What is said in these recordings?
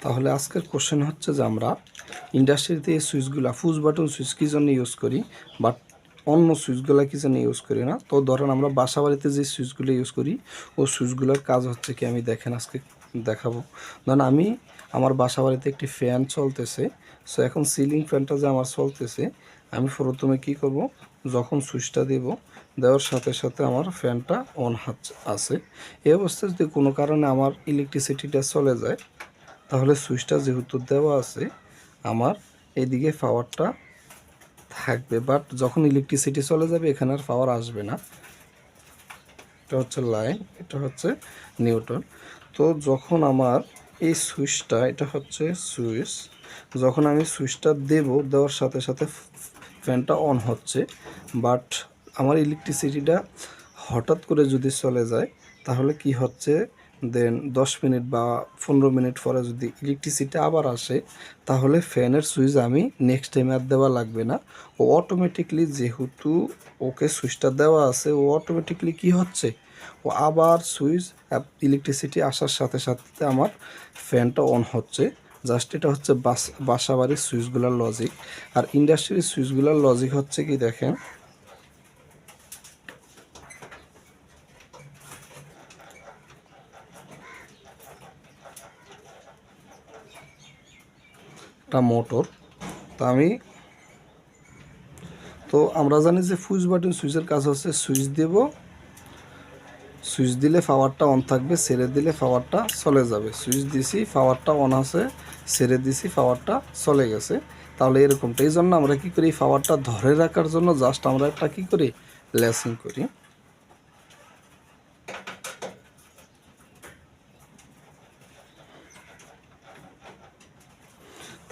তাহলে আজকের কোশ্চেন হচ্ছে যে আমরা ইন্ডাস্ট্রিতে এই সুইচগুলা পুশ বাটন সুইচ কী জন্য ইউজ করি, বাট অন্য সুইচগুলো কী জন্য ইউজ করি না। তো ধরেন আমরা বাসা বাড়িতে যে সুইচগুলো ইউজ করি ও সুইচগুলোর কাজ হচ্ছে কি আমি দেখেন আজকে দেখাবো। ধরেন আমি আমার বাসা বাড়িতে একটি ফ্যান চলতেছে। সো এখন সিলিং ফ্যানটা যে আমার চলতেছে, আমি প্রথমে কী করব, যখন সুইচটা দেব, দেওয়ার সাথে সাথে আমার ফ্যানটা অন আছে। এই অবস্থায় যদি কোনো কারণে আমার ইলেকট্রিসিটিটা চলে যায়, তাহলে সুইচটা যেহেতু দেওয়া আছে আমার এদিকে পাওয়ারটা থাকবে, বাট যখন ইলেকট্রিসিটি চলে যাবে এখানে আর পাওয়ার আসবে না। এটা হচ্ছে লাইন, এটা হচ্ছে নিউট্রাল। তো যখন আমার এই সুইচটা, এটা হচ্ছে সুইচ, যখন আমি সুইচটা দেওয়ার সাথে সাথে ফ্যানটা অন হচ্ছে, বাট আমার ইলেকট্রিসিটিটা হঠাৎ করে যদি চলে যায় তাহলে কি হচ্ছে, দেন 10 মিনিট বা 15 মিনিট পরে যদি ইলেকট্রিসিটি আবার আসে, তাহলে ফ্যানের সুইচ আমি নেক্সট টাইম আর দেওয়া লাগবে না। ও অটোমেটিকলি, যেহেতু ওকে সুইচটা দেওয়া আছে, ও অটোমেটিকলি কি হচ্ছে, ও আবার সুইচ ইলেকট্রিসিটি আসার সাথে সাথে আমার ফ্যানটা অন হচ্ছে। জাস্ট এটা হচ্ছে বাসা বাড়ির সুইচগুলোর লজিক। আর ইন্ডাস্ট্রির সুইচগুলোর লজিক হচ্ছে কি দেখেন, একটা মোটর। তো আমরা জানি যে পুশ বাটন সুইচের কাজ হচ্ছে সুইচ দেব, সুইচ দিলে পাওয়ারটা অন থাকবে, ছেড়ে দিলে পাওয়ারটা চলে যাবে। সুইচ দিছি, পাওয়ারটা অন আছে, ছেড়ে দিছি, পাওয়ারটা চলে গেছে। তাহলে এরকমটা, এই জন্য আমরা কী করি, পাওয়ারটা ধরে রাখার জন্য জাস্ট আমরা একটা কী করি, লেসিং করি।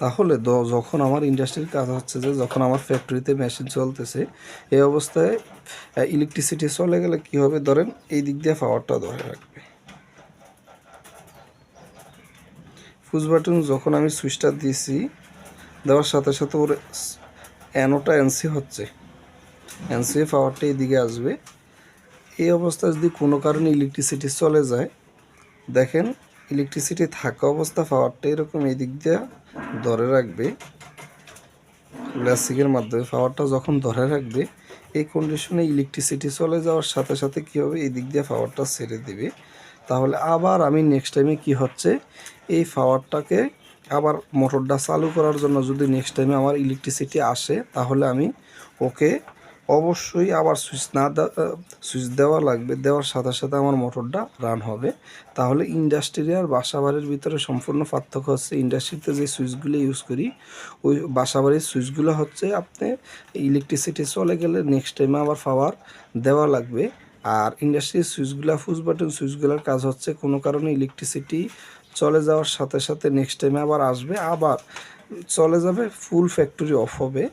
তাহলে যখন আমার ইন্ডাস্ট্রির কাজ হচ্ছে যে যখন আমার ফ্যাক্টরিতে মেশিন চলতেছে, এই অবস্থায় ইলেকট্রিসিটি চলে গেলে কি হবে, ধরেন এই দিক দিয়ে পাওয়ারটা ধরে রাখবে। পুশ বাটন যখন আমি সুইচটা দিছি, দেওয়ার সাথে সাথে ওর অ্যানোটা এনসি হচ্ছে, এনসি পাওয়ারটা এইদিকে আসবে। এই অবস্থায় যদি কোনো কারণে ইলেকট্রিসিটি চলে যায়, দেখেন ইলেকট্রিসিটি থাকা অবস্থা পাওয়ারটা এরকম এই দিক দিয়ে ধরে রাখবে, লেসিংয়ের মাধ্যমে পাওয়ারটা যখন ধরে রাখবে, এই কন্ডিশনে ইলেকট্রিসিটি চলে যাওয়ার সাথে সাথে কী হবে, এই দিক দিয়ে পাওয়ারটা ছেড়ে দিবে। তাহলে আবার আমি নেক্সট টাইমে কি হচ্ছে, এই পাওয়ারটাকে আবার মোটরটা চালু করার জন্য যদি নেক্সট টাইমে আমার ইলেকট্রিসিটি আসে, তাহলে আমি ওকে অবশ্যই আবার সুইচ দেওয়া লাগবে। দেওয়ার সাথে সাথে আমার মোটরটা রান হবে। তাহলে ইন্ডাস্ট্রি আর বাসাবাড়ির ভিতরে সম্পূর্ণ পার্থক্য হচ্ছে, ইন্ডাস্ট্রিতে যে সুইচগুলো ইউজ করি, ওই বাসাবাড়ির সুইচগুলো হচ্ছে আপনি ইলেকট্রিসিটি চলে গেলে নেক্সট টাইমে আবার পাওয়ার দেওয়া লাগবে। আর ইন্ডাস্ট্রির সুইচগুলো, পুশ বাটন সুইচগুলোর কাজ হচ্ছে কোনো কারণে ইলেকট্রিসিটি চলে যাওয়ার সাথে সাথে নেক্সট টাইমে আবার আসবে, আবার চলে যাবে, ফুল ফ্যাক্টরি অফ হবে।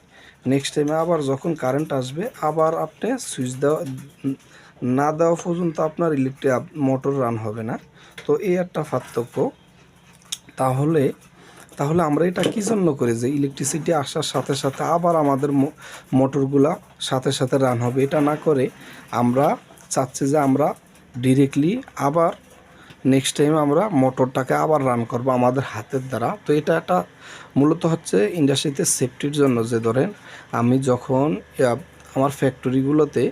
নেক্সট টাইমে আবার যখন কারেন্ট আসবে, আবার আপনি সুইচ না দেওয়া পর্যন্ত আপনার মোটর রান হবে না। তো এই একটা পার্থক্য। তাহলে তাহলে আমরা এটা কী জন্য করি, যে ইলেকট্রিসিটি আসার সাথে সাথে আবার আমাদের মোটরগুলা সাথে সাথে রান হবে। এটা না করে আমরা চাচ্ছি যে আমরা ডিরেক্টলি আবার নেক্সট টাইম আমরা মোটরটাকে আবার রান করব আমাদের হাতের দ্বারা। তো এটা একটা মূলত হচ্ছে ইন্ডাস্ট্রিতে সেফটির জন্য, যে ধরেন আমি যখন আমার ফ্যাক্টরিগুলোতে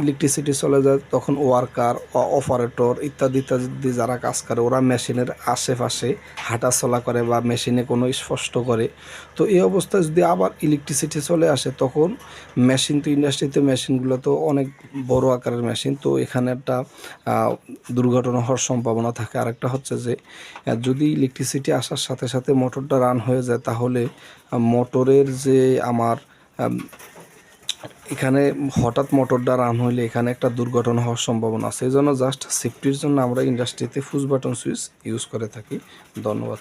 ইলেকট্রিসিটি চলে যায়, তখন ওয়ার্কার, অপারেটর ইত্যাদি ইত্যাদি যারা কাজ করে, ওরা মেশিনের আশেপাশে হাঁটাচলা করে বা মেশিনে কোনো স্পষ্ট করে। তো এই অবস্থায় যদি আবার ইলেকট্রিসিটি চলে আসে, তখন মেশিন, তো ইন্ডাস্ট্রিতে মেশিনগুলো তো অনেক বড় আকারের মেশিন, তো এখানে একটা দুর্ঘটনা হওয়ার সম্ভাবনা থাকে। আরেকটা হচ্ছে যে যদি ইলেকট্রিসিটি আসার সাথে সাথে মোটরটা রান হয়ে যায়, তাহলে মোটরের যে আমার এখানে হঠাৎ মোটরটা রান হইলে এখানে একটা দুর্ঘটনা হওয়ার সম্ভাবনা আছে। এই জন্য জাস্ট সেফটির জন্য আমরা ইন্ডাস্ট্রিতে পুশ বাটন সুইচ ইউজ করে থাকি। ধন্যবাদ।